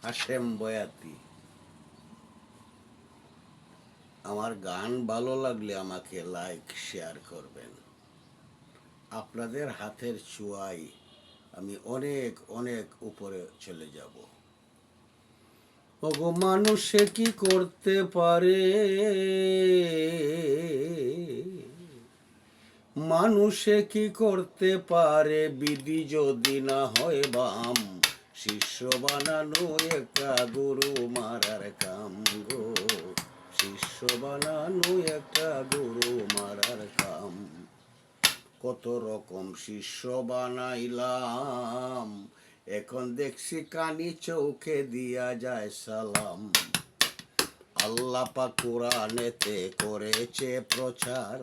হাশেম বয়াতি। আমার গান ভালো লাগলে আমাকে লাইক শেয়ার করবেন। আপনাদের হাতের ছোঁয়ায় আমি অনেক অনেক উপরে চলে যাব। ওগো মানুষে কি করতে পারে, মানুষে কি করতে পারে, বিধি যদি না হয় বাম, শিষ্য বানানো একটা গুরু মারার কাম গো, শিষ্য বানানো একটা গুরু মারার কাম। কত রকম শিষ্য বানাইলাম, এখন দেখছি কানি চৌকে দিয়া যায় সালাম। আল্লাহ পাক কোরআনেতে করেছে প্রচার,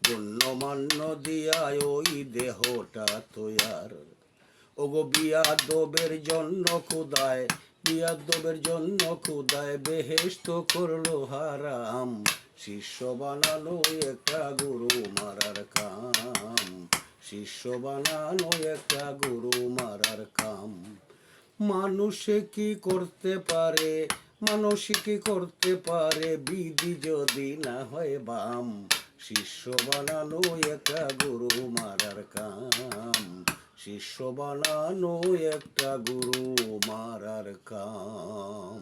গণ্যমান্য দিয়া ওই দেহটা তৈয়ার। ওগো বিয়াদবের জন্য খুদায়, বিয়াদবের জন্য খুদায় বেহেশত করলো হারাম, শিষ্য বানানো একটা গুরু মারার কাম, শিষ্য বানানো একটা গুরু মারার কাম। মানুষে কি করতে পারে, মানুষ কি করতে পারে, বিধি যদি না হয় বাম, শিষ্য বানানো একটা গুরু মারার কাম, শিষ্য বানানো একটা গুরু মারার কাম।